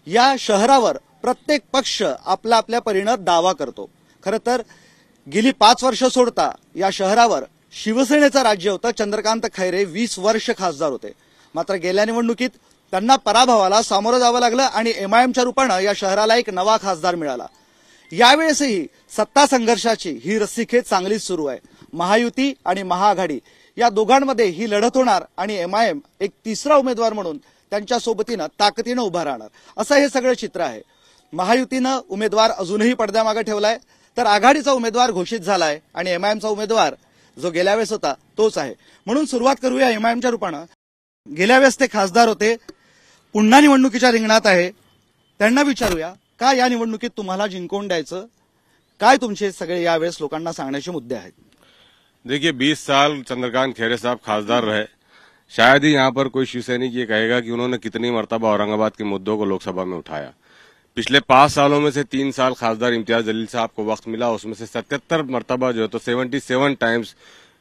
या शहरावर प्रत्येक पक्ष आपल्या आपल्या परीनं दावा करतो। खरं तर गेली 5 वर्ष सोडता या शहरावर शिवसेनेचं राज्य होतं। चंद्रकांत खैरे 20 वर्ष खासदार होते, मात्र गेल्या निवडणुकीत त्यांना पराभवाला सामोरं जावं लागलं आणि एमआयएमच्या रूपानं या शहराला एक नवा खासदार मिळाला। यावेळेसही सत्ता संघर्षाची ही रस्सीखेच चांगलीच सुरू आहे। महायुती आणि महाआघाडी या दोघांमध्ये ही लढत होणार आणि एमआयएम एक तिसरा उमेदवार म्हणून त्यांच्या सोबतीनं ताकदीनं उभा राहणार, असं हे सगळं चित्र आहे। महायुतीनं उमेदवार अजूनही पडद्यामागे ठेवलाय, तर आघाडीचा उमेदवार घोषित झालाय आणि एमआयएमचा उमेदवार जो गेल्या वेळेस होता तोच आहे। म्हणून सुरुवात करूया एमआयएमच्या रूपानं। गेल्या वेळेस ते खासदार होते, पुन्हा निवडणुकीच्या रिंगणात आहे। त्यांना विचारूया का या निवडणुकीत तुम्हाला जिंकून द्यायचं, काय तुमचे सगळे यावेळेस लोकांना सांगण्याचे मुद्दे आहेत। देखिए 20 साल चंद्रकांत खैरे साहब खासदार रहे। शायद ही यहाँ पर कोई शिवसैनिक ये कहेगा कि उन्होंने कितनी मर्तबा औरंगाबाद के मुद्दों को लोकसभा में उठाया। पिछले 5 सालों में से 3 साल खासदार इम्तियाज जलील साहब को वक्त मिला, उसमें से 77 मर्तबा जो है तो 77 times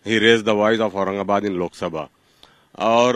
he raise the voice of Aurangabad in Lok Sabha. और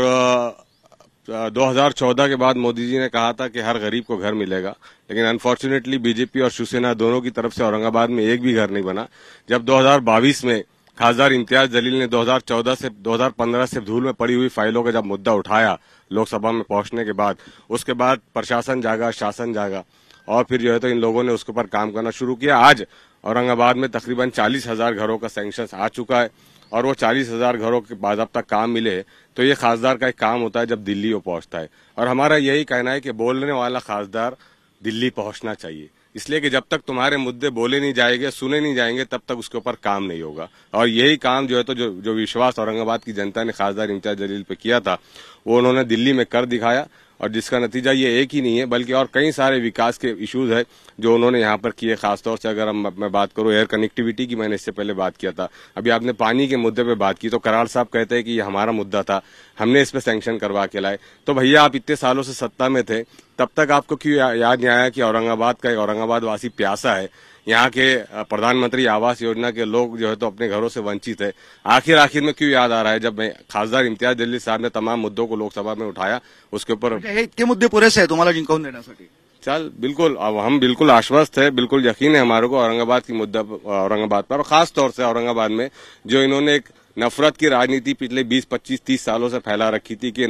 2014 के बाद मोदी जी ने कहा था कि हर गरीब को घर मिलेगा, लेकिन अनफॉर्चुनेटली बीजेपी और शिवसेना दोनों की तरफ से औरंगाबाद में एक भी घर नहीं बना। जब 2022 में खासदार इम्तियाज जलील ने 2014 से 2015 से धूल में पड़ी हुई फाइलों का जब मुद्दा उठाया लोकसभा में पहुंचने के बाद, उसके बाद प्रशासन जागा, शासन जागा और फिर जो है तो इन लोगों ने उसके ऊपर काम करना शुरू किया। आज औरंगाबाद में तकरीबन 40,000 घरों का सैंक्शन आ चुका है और वो 40,000 घरों के बाज़ाब्ता काम मिले तो ये खासदार का एक काम होता है जब दिल्ली वो पहुंचता है। और हमारा यही कहना है कि बोलने वाला खासदार दिल्ली पहुंचना चाहिए, इसलिए कि जब तक तुम्हारे मुद्दे बोले नहीं जाएंगे, सुने नहीं जाएंगे, तब तक उसके ऊपर काम नहीं होगा। और यही काम जो है तो जो विश्वास औरंगाबाद की जनता ने खासदार इम्तियाज जलील पे किया था वो उन्होंने दिल्ली में कर दिखाया, और जिसका नतीजा ये एक ही नहीं है बल्कि और कई सारे विकास के इश्यूज है जो उन्होंने यहाँ पर किए। खासतौर से अगर मैं बात करूँ एयर कनेक्टिविटी की, मैंने इससे पहले बात किया था। अभी आपने पानी के मुद्दे पे बात की तो कराड़ साहब कहते हैं कि ये हमारा मुद्दा था, हमने इस पे सैंक्शन करवा के लाए। तो भैया आप इतने सालों से सत्ता में थे, तब तक आपको क्यों याद नहीं आया कि औरंगाबाद का एक औरंगाबाद वासी प्यासा है, यहाँ के प्रधानमंत्री आवास योजना के लोग जो है तो अपने घरों से वंचित है। आखिर में क्यों याद आ रहा है जब मैं खासदार इम्तियाज जलील साहब ने तमाम मुद्दों को लोकसभा में उठाया, उसके ऊपर इतने मुद्दे पुरेसे हैं तुम्हाला जिंकवून देण्यासाठी? चल बिल्कुल, अब हम बिल्कुल आश्वस्त है, बिल्कुल यकीन है हमारे को औरंगाबाद की मुद्दा औरंगाबाद पर, और खास तौर से औरंगाबाद में जो इन्होंने एक नफरत की राजनीति पिछले 20, 25, 30 सालों से फैला रखी थी कि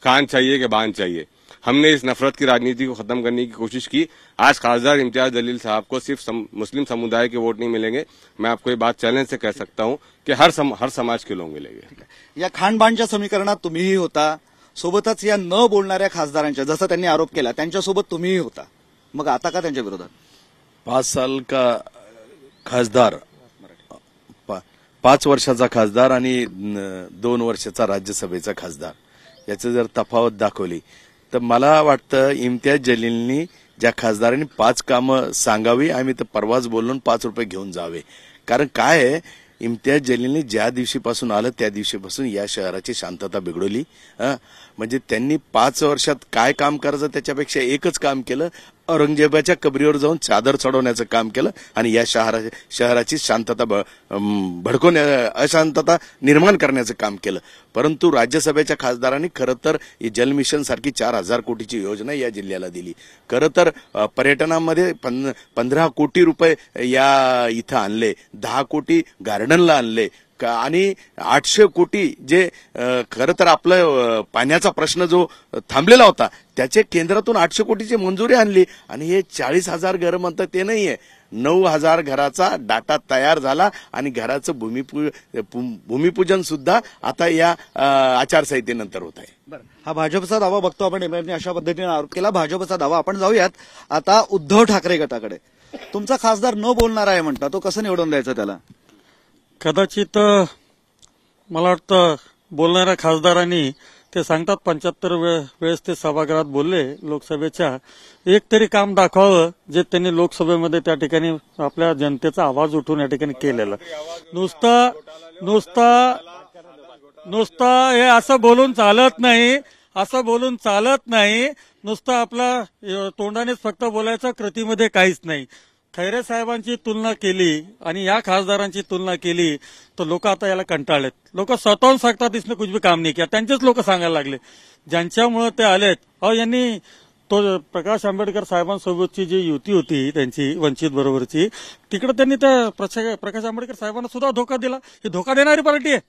खान चाहिए कि बान चाहिए। हमने इस नफरत की राजनीति को खत्म करने की कोशिश की। आज खासदार इम्तियाज जलील साहब को सिर्फ मुस्लिम समुदाय के वोट नहीं मिलेंगे, मैं आपको ये बात चैलेंज से कह सकता हूं कि हर समाज के लोग मिलेंगे। या खानबानच्या समीकरणात तुम्हीही होता, सोबतच या न बोलणाऱ्या खासदारांच्या, जसं त्यांनी आरोप केला त्यांच्यासोबत तुम्हीही होता, मग आता का त्यांच्या विरोधात? 5 साल का खासदार, 5 वर्षाचा खासदार आणि 2 वर्षाचा राज्यसभेचा खासदार, याची जर तफावत दाखवली तर मला वाटतं इम्तियाज जलीलनी ज्या खासदारांनी 5 कामं सांगावी, आम्ही तर परवाच बोललो 5 रुपये घेऊन जावे। कारण काय आहे, इम्तियाज जलीलनी ज्या दिवशीपासून आलं त्या दिवशीपासून या शहराची शांतता बिघडवली। म्हणजे त्यांनी 5 वर्षात काय काम करायचं त्याच्यापेक्षा एकच काम केलं, औरंगजेबाच्या कबरीवर जाऊन चादर चढवण्याचं काम केलं आणि या शहराची शांतता अशांतता निर्माण करण्याचं काम केलं। परंतु राज्यसभेच्या खासदारांनी खरं तर जल मिशन सारखी 4,000 कोटीची योजना या जिल्ह्याला दिली। खरं तर पर्यटनामध्ये 15 कोटी रुपये या इथं आणले, 10 कोटी गार्डनला आणले आणि 800 कोटी जे खरं तर आपलं पाण्याचा प्रश्न जो थांबलेला होता त्याचे केंद्रातून 800 कोटीची मंजुरी आणली। आणि हे 40,000 घर म्हणतात ते नाहीये, 9,000 घराचा डाटा तयार झाला आणि घराचं भूमिपूजन सुद्धा आता या आचारसंहितेनंतर होत आहे। बरं, हा भाजपचा दावा बघतो आपण, एमआयएमने अशा पद्धतीने आरोप केला, भाजपचा दावा। आपण जाऊयात आता उद्धव ठाकरे गटाकडे। तुमचा खासदार न बोलणारा आहे म्हणता, तो कसं निवडून द्यायचा त्याला? कदाचित मला वाटतं बोलणाऱ्या खासदारांनी ते सांगतात 75 वेळेस ते सभागृहात बोलले लोकसभेच्या, एक तरी काम दाखवावं जे त्यांनी लोकसभेमध्ये त्या ठिकाणी आपल्या जनतेचा आवाज उठवून या ठिकाणी केलेलं। नुसतं हे असं बोलून चालत नाही, नुसतं आपला तोंडानेच फक्त बोलायचं, कृतीमध्ये काहीच नाही। खैरे साहेबांची तुलना केली आणि या खासदारांची तुलना केली तर लोक आता याला कंटाळलेत। लोक स्वतःहून सांगतात इसने कुछ भी काम नाही किया, त्यांचेच लोक सांगायला लागले ज्यांच्यामुळे ते आलेत। यांनी तो प्रकाश आंबेडकर साहेबांसोबतची जी युती होती त्यांची वंचित बरोबरची, तिकडे त्यांनी त्या प्रकाश आंबेडकर साहेबांना सुद्धा धोका दिला. ही धोका देणारी पार्टी आहे,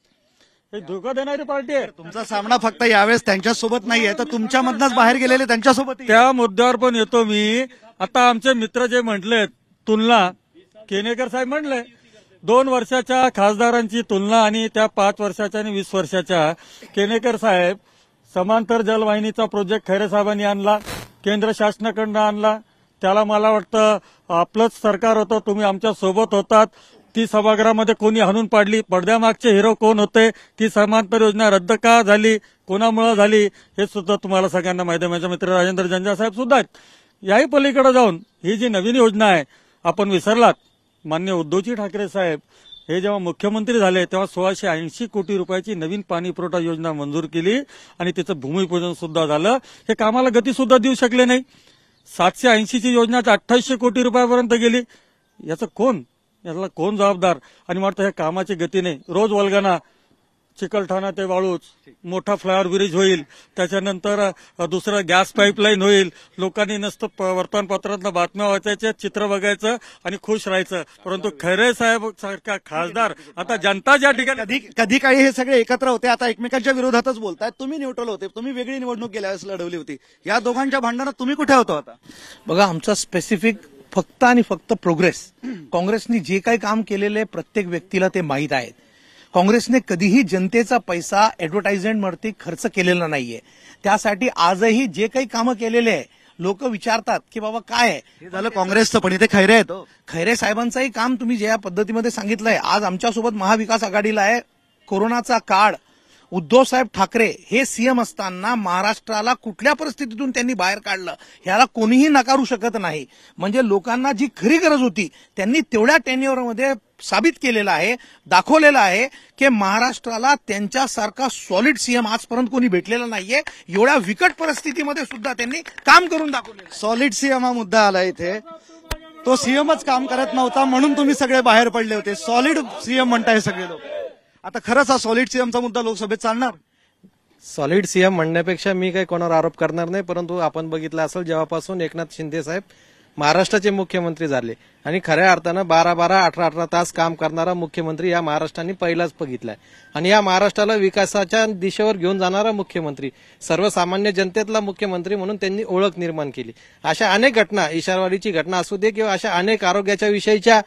ही धोका देणारी पार्टी आहे. तुमचा सामना फक्त यावेळेस त्यांच्यासोबत नाहीये, तर तुमच्यामधनच बाहेर गेलेले त्यांच्यासोबत. त्या मुद्द्यावर पण येतो मी. आता आमचे मित्र जे म्हटले तुलना, केनेकर साहेब म्हणले 2 वर्षाच्या खासदारांची तुलना आणि त्या 5 वर्षाच्या आणि 20 वर्षाच्या. केनेकर साहेब समांतर जलवाहिनीचा प्रोजेक्ट खैरे साहेबांनी आणला, केंद्र शासनाकडनं आणला. त्याला मला वाटतं आपलंच सरकार होतं, तुम्ही आमच्या सोबत होतात. ती सभागृहामध्ये कोणी हाणून पाडली, पडद्यामागचे हिरो कोण होते, ती समांतर योजना रद्द का झाली, कोणामुळे झाली, हे सुद्धा तुम्हाला सगळ्यांना माहिती आहे. माझे मित्र राजेंद्र जंजा साहेब सुद्धा आहेत. याही पलीकडे जाऊन ही जी नवीन योजना आहे, आपण विसरलात, माननीय उद्धवजी ठाकरे साहेब हे जेव्हा मुख्यमंत्री झाले तेव्हा 1680 कोटी रुपयाची नवीन पाणी पुरवठा योजना मंजूर केली आणि तिचं भूमिपूजन सुद्धा झालं. हे कामाला गती सुद्धा देऊ शकले नाही. 780ची योजना 2800 कोटी रुपयापर्यंत गेली. याला कोण जबाबदार? आणि वाटतं ह्या कामाची गती नाही. रोज वल्गना, चिकलठाणा ते वाळूच, मोठा फ्लायओव्हर ब्रिज होईल, त्याच्यानंतर दुसरं गॅस पाईपलाईन होईल. लोकांनी नसतं वर्तमानपत्रातनं बातम्या वाचायच्या, चित्र बघायचं आणि खुश राहायचं. परंतु खैरे साहेब सारखा खासदार, आता जनता ज्या ठिकाणी कधी काळी हे सगळे एकत्र होते, आता एकमेकांच्या विरोधातच बोलतायत. तुम्ही न्यूट्रल होते, तुम्ही वेगळी निवडणूक गेल्या वेळेस लढवली होती. या दोघांच्या भांडणात तुम्ही कुठे होता आता? बघा, आमचा स्पेसिफिक फक्त आणि फक्त प्रोग्रेस. काँग्रेसने जे काही काम केलेले प्रत्येक व्यक्तीला ते माहीत आहेत. काँग्रेसने कधीही जनतेचा पैसा ऍडव्हर्टाइजमेंटवरती खर्च केलेला नाहीये. त्यासाठी आजही जे काही कामं केलेले आहे, लोक विचारतात की बाबा काय आहे. हे झालं काँग्रेसचं, पण इथे खैरे आहेत. खैरे साहेबांचंही काम तुम्ही ज्या पद्धतीमध्ये सांगितलंय, आज आमच्यासोबत महाविकास आघाडीला आहे. कोरोनाचा काळ, उद्धव साहेब ठाकरे हे सीएम असताना महाराष्ट्राला कुठल्या परिस्थितीतून त्यांनी बाहेर काढलं, ह्याला कोणीही नकारू शकत नाही. म्हणजे लोकांना जी खरी गरज होती त्यांनी तेवढ्या टेन्युअरमध्ये साबित केलेलं आहे, दाखवलेलं आहे की महाराष्ट्राला त्यांच्यासारखा सॉलिड सीएम आजपर्यंत कोणी भेटलेला नाहीये. एवढ्या विकट परिस्थितीमध्ये सुद्धा त्यांनी काम करून दाखवलेलं. सॉलिड सीएम हा मुद्दा आला इथे. तो सीएमच काम करत नव्हता म्हणून तुम्ही सगळे बाहेर पडले होते. सॉलिड सीएम म्हणताय सगळे लोक. आता खरंच हा सॉलिड सीएमचा मुद्दा लोकसभेत चालणार? सॉलिड सीएम म्हणण्यापेक्षा मी काही कोणावर आरोप करणार नाही, परंतु आपण बघितलं असेल जेव्हापासून एकनाथ शिंदे साहेब महाराष्ट्राचे मुख्यमंत्री झाले आणि खऱ्या अर्थानं 12-12, 18-18 तास काम करणारा मुख्यमंत्री या महाराष्ट्राने पहिलाच बघितलाय. आणि या महाराष्ट्राला विकासाच्या दिशेवर घेऊन जाणारा मुख्यमंत्री, सर्वसामान्य जनतेतला मुख्यमंत्री म्हणून त्यांनी ओळख निर्माण केली. अशा अनेक घटना, इशारवाडीची घटना असू दे किंवा अशा अनेक आरोग्याच्या विषयीच्या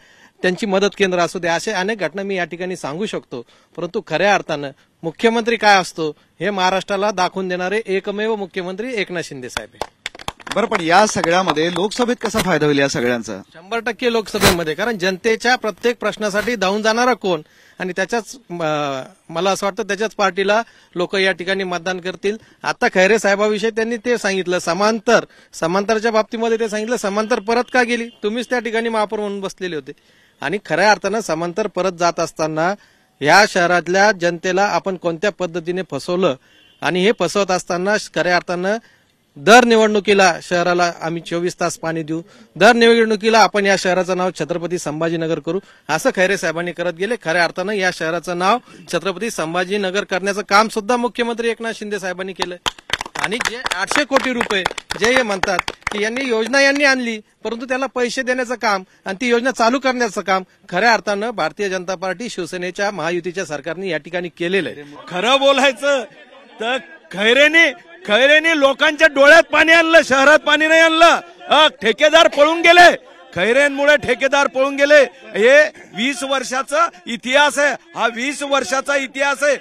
त्यांची मदत केंद्र असू दे, अशा अनेक घटना मी या ठिकाणी सांगू शकतो. परंतु खऱ्या अर्थानं मुख्यमंत्री काय असतो हे महाराष्ट्राला दाखवून देणारे एकमेव मुख्यमंत्री एकनाथ शिंदे साहेब आहे. बरं, पण या सगळ्यामध्ये लोकसभेत कसा फायदा होईल या सगळ्यांचा? 100% लोकसभेमध्ये. कारण जनतेच्या प्रत्येक प्रश्नासाठी धावून जाणारा कोण, आणि त्याच्याच मला असं वाटतं त्याच्याच पार्टीला लोक या ठिकाणी मतदान करतील. आता खैरे साहेबाविषयी त्यांनी ते सांगितलं, समांतरच्या बाबतीमध्ये ते सांगितलं समांतर परत का गेली, तुम्हीच त्या ठिकाणी महापौर म्हणून बसलेले होते. आणि खऱ्या अर्थानं समांतर परत जात असताना या शहरातल्या जनतेला आपण कोणत्या पद्धतीने फसवलं, आणि हे फसवत असताना खऱ्या अर्थानं दर निवडणुकीला शहराला आम्ही 24 तास पाणी देऊ, दर निवडणुकीला आपण या शहराचं नाव छत्रपती संभाजीनगर करू, असं खैरे साहेबांनी करत गेले. खऱ्या अर्थानं या शहराचं नाव छत्रपती संभाजीनगर करण्याचं काम सुद्धा मुख्यमंत्री एकनाथ शिंदे साहेबांनी केलं. आणि जे 800 कोटी रुपये जे हे म्हणतात की यांनी योजना आणली, परंतु त्याला पैसे देण्याचं काम आणि ती योजना चालू करण्याचं काम खऱ्या अर्थानं भारतीय जनता पार्टी, शिवसेनेच्या, महायुतीच्या सरकारने या ठिकाणी केलेलं आहे. खरं बोलायचं तर खैरेने लोकांच्या डोळ्यात पाणी आणलं, शहरात पाणी नाही आणलं. ठेकेदार पळून गेले, खैरेंमुळे ठेकेदार पळून गेले. हे 20 वर्षाचा इतिहास आहे, हा 20 वर्षाचा इतिहास आहे.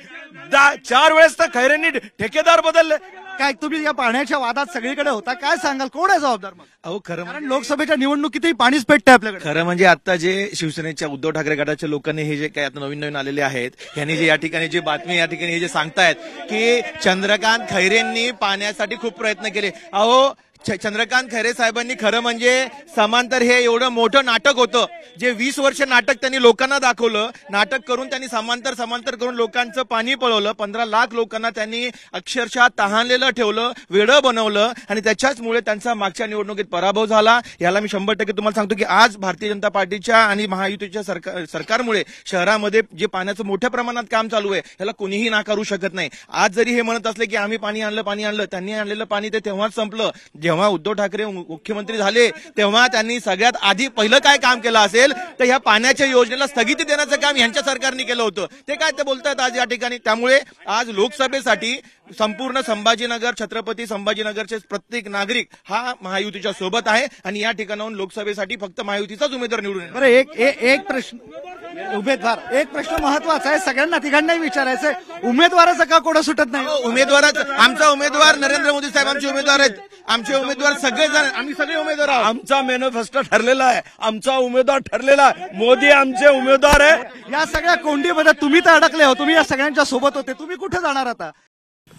4 वेळेस तर खैरेंनी ठेकेदार बदलले. काय तुम्ही या पाण्याच्या वादात सगळीकडे होता, काय सांगाल, कोण आहे जबाबदार मग? अहो खरं कारण लोकसभेच्या निवडणुकीतही पाणीच पेटतंय आपल्याकडे. खरं म्हणजे आता जे शिवसेनेच्या उद्धव ठाकरे गटाच्या लोकांनी हे जे काही आता नवीन आलेले आहेत, यांनी जे या ठिकाणी जे बातमी या ठिकाणी हे जे सांगतायत की चंद्रकांत खैरेंनी पाण्यासाठी खूप प्रयत्न केले. अहो चंद्रकांत खैरे साहेबांनी खरं म्हणजे समांतर हे एवढं मोठं नाटक होतं, जे 20 वर्ष नाटक त्यांनी लोकांना दाखवलं. नाटक करून त्यांनी समांतर करून लोकांचं पाणी पळवलं. 15 लाख लोकांना त्यांनी अक्षरशः तहानलेलं ठेवलं, वेडं बनवलं, आणि त्याच्याचमुळे त्यांचा मागच्या निवडणुकीत पराभव झाला. याला मी 100% तुम्हाला सांगतो की आज भारतीय जनता पार्टीच्या आणि महायुतीच्या सरकारमुळे शहरामध्ये जे पाण्याचं मोठ्या प्रमाणात काम चालू आहे याला कोणीही नाकारू शकत नाही. आज जरी हे म्हणत असले की आम्ही पाणी आणलं, त्यांनी आणलेलं पाणी ते तेव्हाच संपलं जेव्हा उद्धव ठाकरे मुख्यमंत्री झाले तेव्हा त्यांनी सगळ्यात आधी पहिलं काय काम केलं असेल तर ह्या पाण्याच्या योजनेला स्थगिती देण्याचं काम यांच्या सरकारने केलं होतं. ते काय ते बोलतायत आज या ठिकाणी. त्यामुळे आज लोकसभेसाठी संपूर्ण संभाजीनगर, छत्रपती संभाजीनगरचे प्रत्येक नागरिक हा महायुतीच्या सोबत आहे आणि या ठिकाणाहून लोकसभेसाठी फक्त महायुतीचाच उमेदवार निवडून येणार. बरं, एक प्रश्न एक प्रश्न महत्वाचा आहे, सगळ्यांना तिघांनाही विचारायचं आहे. उमेदवाराचं का कोणा सुटत नाही? उमेदवाराचं आमचा उमेदवार नरेंद्र मोदी साहेब आमचे उमेदवार आहेत. आमचे उमेदवार सगळेजण, आम्ही सगळे उमेदवार आहोत. आमचा मॅनिफेस्टो ठरलेला आहे, आमचा उमेदवार ठरलेला आहे, मोदी आमचे उमेदवार आहे. या सगळ्या कोंडीमध्ये तुम्ही तर अडकले हो, तुम्ही या सगळ्यांच्या सोबत होते, तुम्ही कुठे जाणार आता?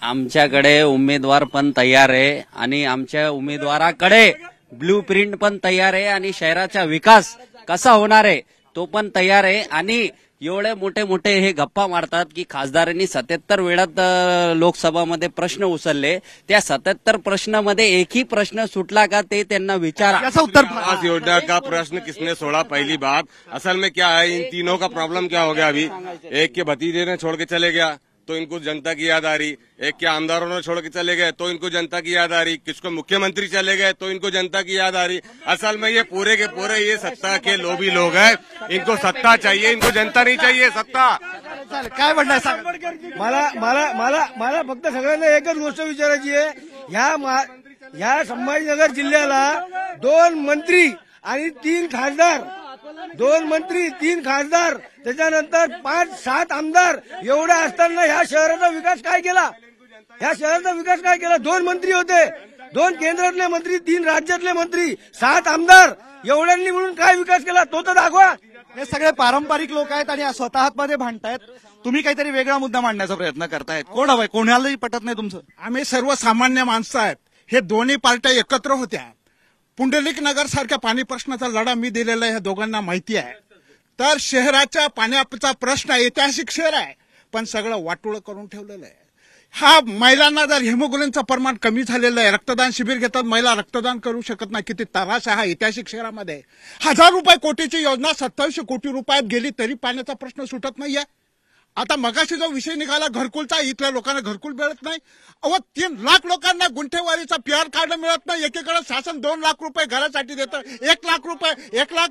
आमच्याकडे उमेदवार पण तयार आहे आणि आमच्या उमेदवाराकडे ब्लूप्रिंट पण तयार आहे आणि शहराचा विकास कसा होणार आहे तो पण तयार आहे. आणि एवढे मोठे मोठे हे गप्पा मारतात की खासदारांनी 77 वेळात लोकसभामध्ये प्रश्न उचलले, त्या 77 प्रश्नामध्ये एकही प्रश्न सुटला का ते त्यांना विचारा. याचं उत्तर आवास योजना का प्रश्न किसने छोड़ा? पहली बात, असल में क्या है, इन तीनों का प्रॉब्लम क्या हो गया अभी? एक के भतीजे ने छोड़ के चले गया तो इनको जनता की याद आ रही, एक के आमदारों ने छोड़ के चले गए तो इनको जनता की याद आ रही, किसको मुख्यमंत्री चले गए तो इनको जनता की याद आ रही. असल में ये पूरे के पूरे ये सत्ता के लोभी लोग हैं, इनको सत्ता चाहिए, इनको जनता नहीं चाहिए सत्ता. काय म्हणणार? मला फक्त सगळ्यांना एकच गोष्ट विचारायची आहे. ह्या संभाजीनगर जिल्ह्याला 2 मंत्री आणि 3 खासदार, 2 मंत्री 3 खासदार, त्याच्यानंतर 5-7 आमदार एवढा असताना ह्या शहराचा विकास काय केला? ह्या शहराचा विकास काय केला? 2 मंत्री होते, 2 केंद्रातले मंत्री, 3 राज्यातले मंत्री, 7 आमदार, एवढ्यांनी मिळून काय विकास केला तो तर दाखवा. हे सगळे पारंपरिक लोक आहेत आणि स्वतःत मध्ये भांडतायत. तुम्ही काहीतरी वेगळा मुद्दा मांडण्याचा प्रयत्न करतायत. कोण हवंय? कोणालाही पटत नाही तुमचं. आम्ही सर्वसामान्य माणसं आहेत. हे दोन्ही पार्ट्या एकत्र होत्या. पुंडलिक नगर सारख्या पाणी प्रश्नाचा लढा मी दिलेला ह्या दोघांना माहिती आहे. तर शहराच्या पाण्याचा प्रश्न ऐतिहासिक शहर आहे पण सगळं वाटोळं करून ठेवलेलं आहे. हा महिलांना जर हिमोग्लोबिनचं प्रमाण कमी झालेलं आहे, रक्तदान शिबिर घेतात, महिला रक्तदान करू शकत नाही, किती त्रास आहे हा ऐतिहासिक शहरामध्ये. 1000 रुपये कोटीची योजना 2700 कोटी रुपयात गेली तरी पाण्याचा प्रश्न सुटत नाहीये. आता मगाशी जो विषय निघाला घरकुलचा, इथल्या लोकांना घरकुल मिळत नाही. 3 लाख लोकांना गुंठेवारीचा PR कार्ड मिळत नाही. एकीकडे शासन 2 लाख रुपये घरासाठी देतं, 1 लाख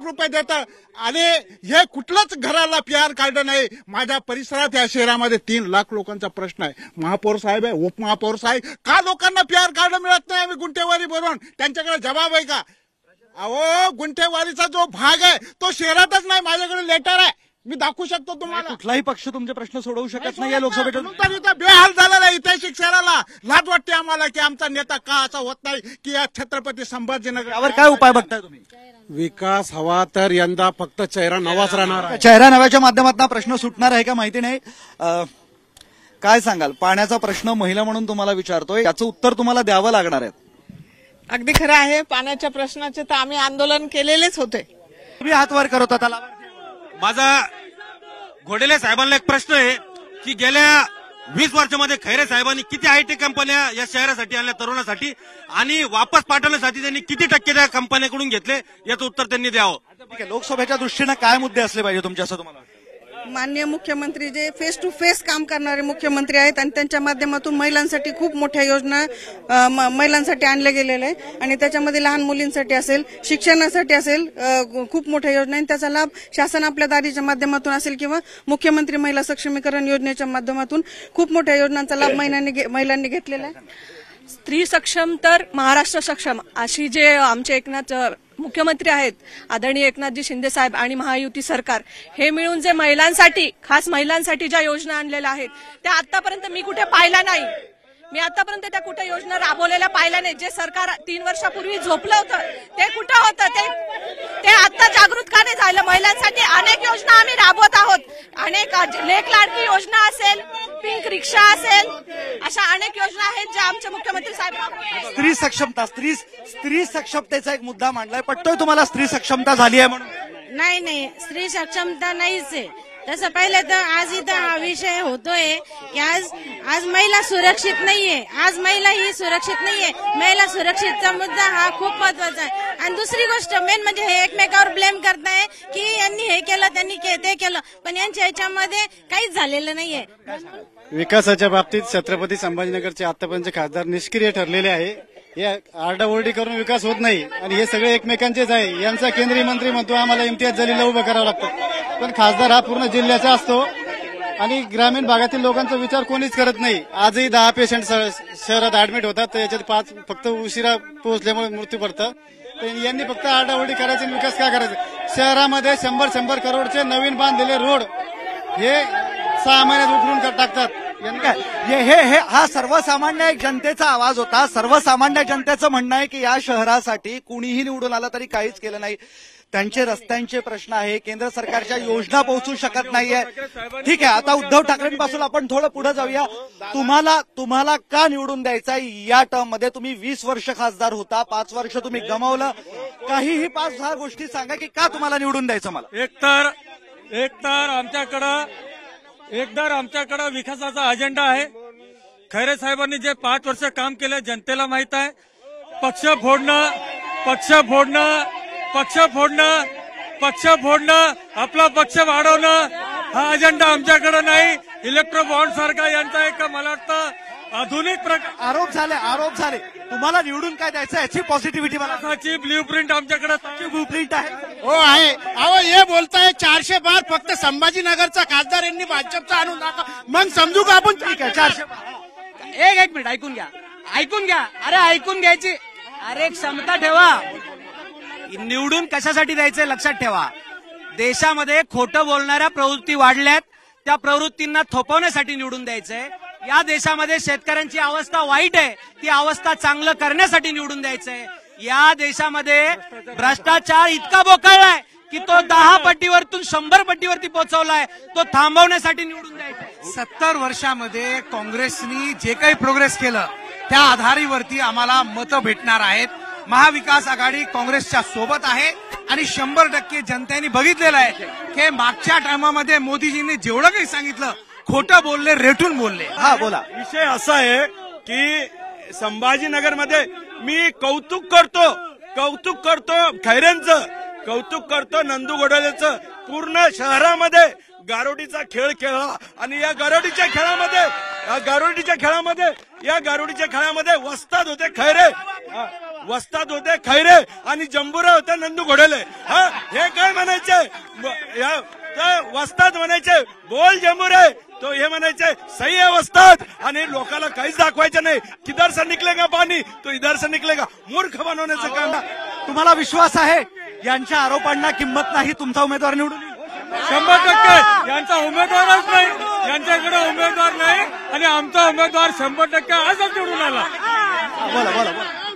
रुपये देतं आणि हे कुठलंच घराला PR कार्ड नाही. माझ्या परिसरात या शहरामध्ये 3 लाख लोकांचा प्रश्न आहे. महापौर साहेब आहे, उपमहापौर साहेब, का लोकांना PR कार्ड मिळत नाही? आम्ही गुंठेवारी भरून, त्यांच्याकडे जबाब आहे का? अहो, गुंठेवारीचा जो भाग आहे तो शहरातच नाही. माझ्याकडे लेटर आहे, मी दाखवू शकतो तुम्हाला. कुठलाही पक्ष तुमचे प्रश्न सोडवू शकत नाही या लोकसभेत. बेहाल झालेला ऐतिहासिक शहराला लाज वाटते आम्हाला की आमचा नेता का असा होत नाही की या छत्रपती संभाजीनगर. यावर काय उपाय बघताय तुम्ही? विकास हवा तर यंदा फक्त चेहरा नवाच राहणार आहे. चेहरा नव्याच्या माध्यमातून प्रश्न सुटणार आहे का माहिती नाही. काय सांगाल? पाण्याचा प्रश्न महिला म्हणून तुम्हाला विचारतोय, याचं उत्तर तुम्हाला द्यावं लागणार आहे. अगदी खरं आहे. पाण्याच्या प्रश्नाचे तर आम्ही आंदोलन केलेलेच होते. तुम्ही हात वर करत होता. त्याला माझा घोडेले साहेबांना एक प्रश्न आहे की गेल्या 20 वर्षामध्ये खैरे साहेबांनी किती IT कंपन्या या शहरासाठी आणल्या तरुणासाठी आणि वापस पाठवण्यासाठी त्यांनी किती टक्के त्या कंपन्यांकडून घेतले याचं उत्तर त्यांनी द्यावं. ठीक आहे, लोकसभेच्या दृष्टीनं काय मुद्दे असले पाहिजे तुमचे असं तुम्हाला वाटतं? माननीय मुख्यमंत्री जे फेस टू फेस काम करणारे मुख्यमंत्री आहेत आणि त्यांच्या माध्यमातून महिलांसाठी खूप मोठ्या योजना महिलांसाठी आणल्या गेलेल्या आहे आणि त्याच्यामध्ये लहान मुलींसाठी असेल, शिक्षणासाठी असेल, खूप मोठ्या योजना आहेत. त्याचा लाभ शासन आपल्या दारीच्या माध्यमातून असेल किंवा मुख्यमंत्री महिला सक्षमीकरण योजनेच्या माध्यमातून खूप मोठ्या योजनांचा लाभ महिलांनी घेतलेला आहे. स्त्री सक्षम तर महाराष्ट्र सक्षम अशी जे आमचे एकनाथ मुख्यमंत्री आहेत आदरणीय एकनाथजी शिंदे साहेब आणि महायुती सरकार हे मिळून जे महिलांसाठी खास महिलांसाठी ज्या योजना आणलेल्या आहेत त्या आतापर्यंत मी कुठे पाहिल्या नाही. मी आतापर्यंत त्या कुठे योजना राबवलेल्या पाहिल्या नाही. जे सरकार 3 वर्षापूर्वी झोपलं होतं ते कुठं होतं? ते आता जागृत का नाही झालं? महिलांसाठी अनेक योजना आम्ही राबवत आहोत. अनेक लेक लाडकी योजना असेल, पिंक रिक्षा असेल, अशा अनेक योजना आहेत ज्या आमचे मुख्यमंत्री साहेब राबवतात. स्त्री सक्षमता, स्त्री सक्षमतेचा एक मुद्दा मांडलाय. पटतोय तुम्हाला स्त्री सक्षमता झाली आहे म्हणून? नाही, स्त्री सक्षमता नाहीच आहे. तसं पाहिलं तर आज इथं हा विषय होतोय की आज महिला सुरक्षित नाहीये. आज महिला ही सुरक्षित नाहीये. महिला सुरक्षितचा मुद्दा हा खूप महत्वाचा आहे. आणि दुसरी गोष्ट मेन म्हणजे हे एकमेकावर ब्लेम करताय की यांनी हे केलं, त्यांनी ते केलं, पण यांच्या ह्याच्यामध्ये काहीच झालेलं नाहीये. विकासाच्या बाबतीत छत्रपती संभाजीनगरचे आतापर्यंतचे खासदार निष्क्रिय ठरलेले आहे. हे आरडाओरडी करून विकास होत नाही आणि हे सगळे एकमेकांचेच आहे. यांचा केंद्रीय मंत्री म्हणतो आम्हाला इम्तियाज जलीलला उभं करावं लागतं, पण खासदार हा पूर्ण जिल्ह्याचा असतो आणि ग्रामीण भागातील लोकांचा विचार कोणीच करत नाही. आजही 10 पेशंट शहरात ऍडमिट होतात, तर याच्यात 5 फक्त उशिरा पोहोचल्यामुळे मृत्यू पडतं. तर यांनी फक्त आरडाओरडी करायचे, विकास काय करायचा? शहरामध्ये 100 करोडचे नवीन बांधलेले रोड हे 6 महिन्यात उकरून टाकतात. हा सर्वसामान्य एक जनतेचा आवाज होता. सर्वसामान्य जनतेचं म्हणणं आहे की या शहरासाठी कुणीही निवडून आलं तरी काहीच केलं नाही. त्यांचे रस्त्यांचे प्रश्न आहे, केंद्र सरकारच्या योजना पोहोचू शकत नाहीये. ठीक आहे, आता उद्धव ठाकरेंपासून आपण थोडं पुढे जाऊया. तुम्हाला का निवडून द्यायचा? या टर्म मध्ये तुम्ही 20 वर्ष खासदार होता, 5 वर्ष तुम्ही गमावलं. काहीही 5-6 गोष्टी सांगा की का तुम्हाला निवडून द्यायचं मला. एकतर आमच्याकडे विकासाचा अजेंडा आहे. खैरे साहेबांनी जे 5 वर्ष काम केलं जनतेला माहित आहे. पक्ष फोडणं, आपला पक्ष वाढवणं हा अजेंडा आमच्याकडे नाही. इलेक्ट्रो बॉन्ड सारखा यांचा एक मला वाटतं आधुनिक आरोप झाले. तुम्हाला निवडून काय द्यायचं याची पॉझिटिव्हिटी मला ब्ल्यू प्रिंट आमच्याकडे ब्ल्यू प्रिंट आहे. हो आहे. अहो हे बोलताय 400 बार फक्त संभाजीनगरचा खासदार यांनी भाजपचा आणून टाका, मग समजू का आपण? ठीक आहे, 400. एक मिनिट ऐकून घ्या. अरे ऐकून घ्यायची, अरे क्षमता ठेवा. निवडून कशासाठी द्यायचंय लक्षात ठेवा. देशामध्ये खोटं बोलणाऱ्या प्रवृत्ती वाढल्यात, त्या प्रवृत्तींना थोपवण्यासाठी निवडून द्यायचंय. या देशामध्ये शेतकऱ्यांची अवस्था वाईट आहे, ती अवस्था चांगलं करण्यासाठी निवडून द्यायचंय. या देशामध्ये भ्रष्टाचार इतका बोकाळलाय की तो 10 पट्टीवरतून 100 पट्टीवरती पोहोचवलाय, तो थांबवण्यासाठी निवडून द्यायचंय. 70 वर्षामध्ये काँग्रेसनी जे काही प्रोग्रेस केलं त्या आधारावरती आम्हाला मतं भेटणार आहेत. महाविकास आघाडी काँग्रेसच्या सोबत आहे आणि 100% जनतेने बघितलेलं आहे की मागच्या टायमामध्ये मोदीजींनी जेवढं काही सांगितलं खोटं बोलले, रेटून बोलले. हा बोला. विषय असा आहे की संभाजीनगरमध्ये मी कौतुक करतो खैरेंचं, कौतुक करतो नंदू घोटाळेचं. पूर्ण शहरामध्ये गारोडीचा खेळ खेळला आणि या गारोडीच्या खेळामध्ये वस्ताद होते खैरे आणि जंबुरा होते नंदू घोटाळे. हे काय म्हणायचे? वस्ताद म्हणायचे बोल जंबुरे, तो हे म्हणायचे सही आहे वस्ताद, आणि लोकांना काहीच दाखवायचं नाही. किधर से निकलेगा पाणी, तो इधर से निकलेगा. मूर्ख बनवण्याचं काम. तुम्हाला विश्वास आहे यांच्या आरोपांना किंमत नाही, तुमचा उमेदवार निवडून येईल? 100% यांचा उमेदवारच नाही, यांच्याकडे उमेदवार नाही आणि आमचा उमेदवार 100% आजच निवडून आला. बोला.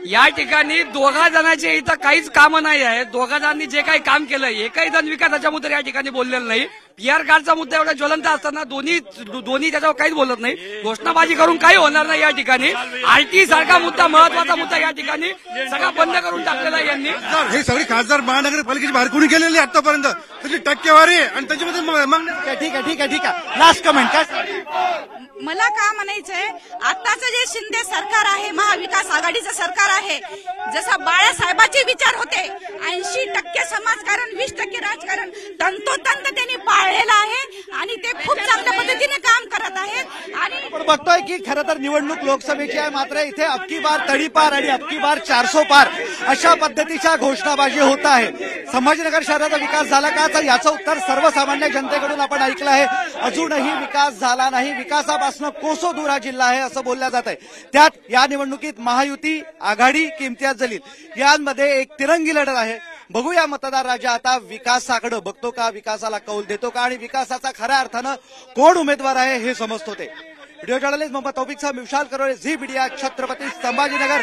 या ठिकाणी 2 जणांचे इथं काहीच कामं नाही आहे. 2 जणांनी जे काही काम केलं, एकही जण विकासाच्या मुद्द्यावर या ठिकाणी बोललेला नाही. पीआर कार्डचा मुद्दा एवढा ज्वलंत असताना दोन्ही त्याच्यावर काहीच बोलत नाही. घोषणाबाजी करून काही होणार नाही. या ठिकाणी आरटी सारखा मुद्दा, महत्वाचा मुद्दा या ठिकाणी सगळा बंद करून टाकलेला आहे यांनी. हे सगळे खासदार महानगरपालिकेची बाहेर कोणी केलेली आतापर्यंत त्याची टक्केवारी आणि त्याच्यामध्ये मग ठीक आहे. लास्ट कमेंट काय? मला का म्हणायचंय, आताचं जे शिंदे सरकार आहे, महाविकास आघाडीचं सरकार आहे, जसं बाळासाहेबांचे विचार होते, 80% समाजकारण, 20% राजकारण तंतोतंत त्यांनी पाळलेलं आहे आणि ते खूप चांगल्या पद्धतीने काम करत आहेत. आणि आपण बघतोय की खरं तर निवडणूक लोकसभेची आहे, मात्र इथे अबकी बार तडीपार आणि अबकी बार 400 पार अशा पद्धतीच्या घोषणाबाजी होत आहे. संभाजीनगर शहराचा विकास झाला का, तर याचं उत्तर सर्वसामान्य जनतेकडून आपण ऐकलं आहे. अजूनही विकास झाला नाही, विकासापासून कोसो दूर हा जिल्हा आहे असं बोलल्या जात आहे. त्यात या निवडणुकीत महायुती, आघाडी की इम्तियाज जलील यांमध्ये एक तिरंगी लढत आहे. बघूया मतदार राजा आता विकासाकडे बघतो का, विकासाला कौल देतो का आणि विकासाचा खऱ्या अर्थानं कोण उमेदवार आहे हे समजतो ते. व्हिडिओ जर्नलिस्ट मोहम्मद तौफिकचा विशाल करोळे, झी मीडिया, छत्रपती संभाजीनगर.